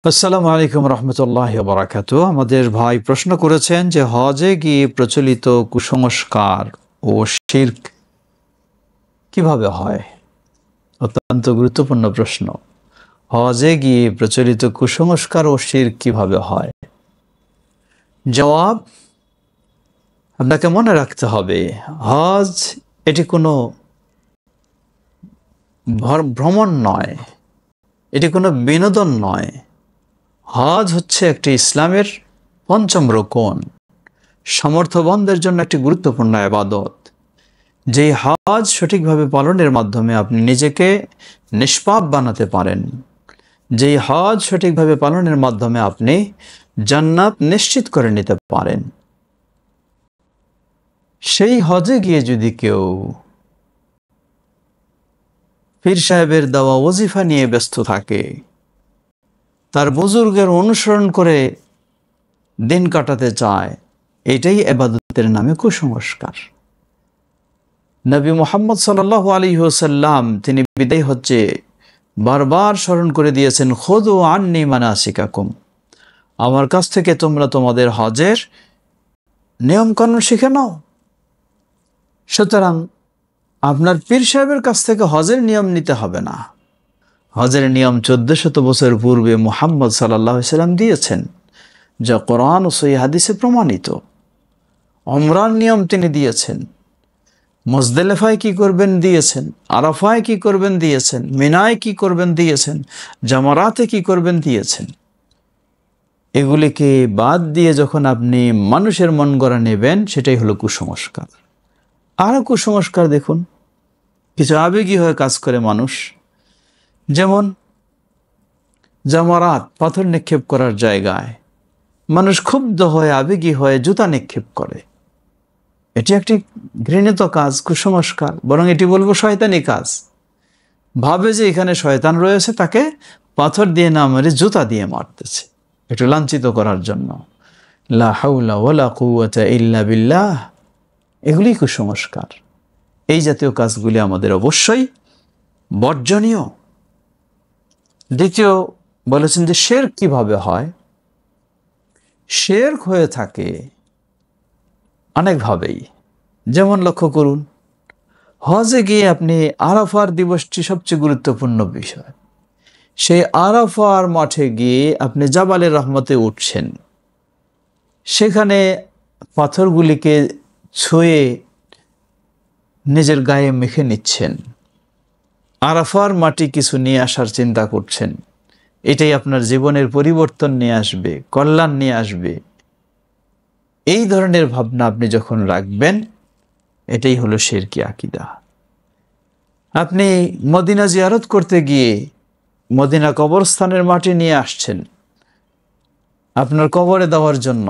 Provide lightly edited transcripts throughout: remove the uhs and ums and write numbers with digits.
আসসালামু আলাইকুম রহমতুল্লাহি ওয়া বারাকাতুহু। আমাদের ভাই প্রশ্ন করেছেন যে হজে গিয়ে প্রচলিত কুসংস্কার ও শিরক কিভাবে হয়। অত্যন্ত গুরুত্বপূর্ণ প্রশ্ন। হজে গিয়ে প্রচলিত কুসংস্কার ও শিরক কিভাবে হয়। জবাব, আপনাকে মনে রাখতে হবে হজ এটি কোনো ভ্রমণ নয়, এটি কোনো বিনোদন নয়। হজ হচ্ছে একটি ইসলামের পঞ্চম রোকন, সমর্থবানদের জন্য একটি গুরুত্বপূর্ণ ইবাদত। যেই হজ সঠিকভাবে পালনের মাধ্যমে আপনি নিজেকে নিষ্পাপ বানাতে পারেন, যেই হজ সঠিকভাবে পালনের মাধ্যমে আপনি জান্নাত নিশ্চিত করে নিতে পারেন, সেই হজে গিয়ে যদি কেউ পীর সাহেবের দেওয়া ওজিফা নিয়ে ব্যস্ত থাকে, তার বুজুর্গের অনুসরণ করে দিন কাটাতে চায়, এটাই ইবাদতের নামে কুসংস্কার। নবী মুহাম্মদ সাল্লাল্লাহু আলাইহি ওয়াসাল্লাম তিনি বিদায় হচ্ছে বারবার স্মরণ করে দিয়েছেন, খুযু আন্নী মানাসিকাকুম, আমার কাছ থেকে তোমরা তোমাদের হজের নিয়মকানুন শিখে নাও। সুতরাং আপনার পীর সাহেবের কাছ থেকে হজের নিয়ম নিতে হবে না। হজের নিয়ম 1400 বছর পূর্বে মুহাম্মদ সাল্লাল্লাহু আলাইহি ওয়াসাল্লাম দিয়েছেন, যা কোরআন ও সহিহ হাদিসে প্রমাণিত। উমরার নিয়ম তিনি দিয়েছেন, মুজদালিফায় কি করবেন দিয়েছেন, আরাফায় কি করবেন দিয়েছেন, মিনায় কি করবেন দিয়েছেন, জামারাতে কি করবেন দিয়েছেন। এগুলিকে বাদ দিয়ে যখন আপনি মানুষের মন গড়া নেবেন, সেটাই হলো কুসংস্কার। আরও কুসংস্কার দেখুন, কিছু আবেগী হয়ে কাজ করে মানুষ। যেমন জামারাত, পাথর নিক্ষেপ করার জায়গায় মানুষ ক্ষুব্ধ হয়ে আবেগী হয়ে জুতা নিক্ষেপ করে। এটি একটি ঘৃণিত কাজ, কুসংস্কার, বরং এটি বলবো শয়তানি কাজ। ভাবে যে এখানে শয়তান রয়েছে, তাকে পাথর দিয়ে না মেরে জুতা দিয়ে মারতেছে, একটু লাঞ্ছিত করার জন্য। লা হাওলা ওয়ালা কুওয়াতা ইল্লা বিল্লাহ, এগুলি কুসংস্কার। এই জাতীয় কাজগুলি আমাদের অবশ্যই বর্জনীয়। দ্বিতীয় বলেছেন যে শিরক কিভাবে হয়। শিরক হয়ে থাকে অনেকভাবেই। যেমন লক্ষ্য করুন, হজে গিয়ে আপনি আরাফার দিবসটি সবচেয়ে গুরুত্বপূর্ণ বিষয়। সেই আরাফার মাঠে গিয়ে আপনি জাবালে রহমতে উঠছেন, সেখানে পাথরগুলিকে ছুঁয়ে নিজের গায়ে মেখে নিচ্ছেন, আরাফার মাটি কিছু নিয়ে আসার চিন্তা করছেন। এটাই আপনার জীবনের পরিবর্তন নিয়ে আসবে, কল্যাণ নিয়ে আসবে। এই ধরনের ভাবনা আপনি যখন রাখবেন, এটাই হলো শিরকি আকীদা। আপনি মদিনা জিয়ারত করতে গিয়ে মদিনা কবরস্থানের মাটি নিয়ে আসছেন আপনার কবরে দেওয়ার জন্য,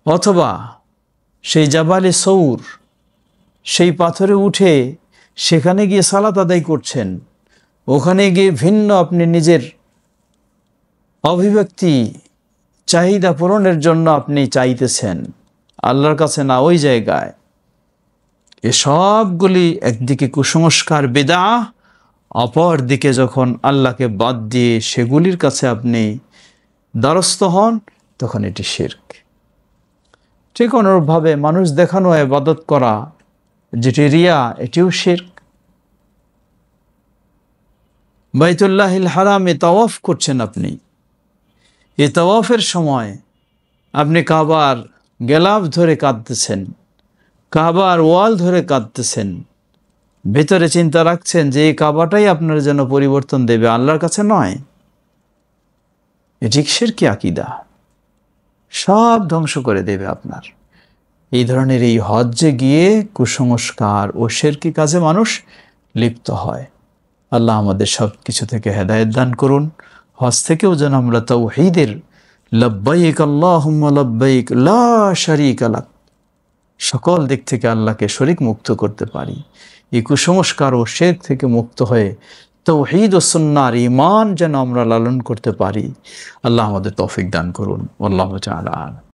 অথবা সেই জাবালে সৌর, সেই পাথরে উঠে সেখানে গিয়ে সালাত আদায় করছেন। ওখানে গিয়ে ভিন্ন আপনি নিজের অভিব্যক্তি, চাহিদা পূরণের জন্য আপনি চাইতেছেন আল্লাহর কাছে না, ওই জায়গায়। এসবগুলি একদিকে কুসংস্কার, বিদআহ, অপর দিকে যখন আল্লাহকে বাদ দিয়ে সেগুলির কাছে আপনি দ্বারস্থ হন, তখন এটি শিরক। ঠিক অনুরূপভাবে মানুষ দেখানো ইবাদত করা, যেটি রিয়া, এটিও শিরক। বাইতুল্লাহিল হারামে তাওয়াফ করছেন আপনি, এই তাওয়াফের সময় আপনি কাবার গেলাফ ধরে কাঁদতেছেন, কাবার ওয়াল ধরে কাঁদতেছেন, ভেতরে চিন্তা রাখছেন যে এই কাবাটাই আপনার জন্য পরিবর্তন দেবে, আল্লাহর কাছে নয়। এটি শিরকি আকীদা, সব ধ্বংস করে দেবে আপনার। এই ধরনের এই হজ্জে গিয়ে কুসংস্কার ও শিরকি কাজে মানুষ লিপ্ত হয়। আল্লাহ আমাদের সব কিছু থেকে হেদায়েত দান করুন। হজ থেকেও যেন আমরা তাওহীদের লব্বাইক আল্লাহুম্মা লব্বাইক লা শারীকা লাক, সকল দিক থেকে আল্লাহকে শরীক মুক্ত করতে পারি। এই কুসংস্কার ও শিরক থেকে মুক্ত হয়ে তাওহীদ ও সুন্নাহর ঈমান যেন আমরা লালন করতে পারি। আল্লাহ আমাদের তৌফিক দান করুন। আল্লাহু তাআলা।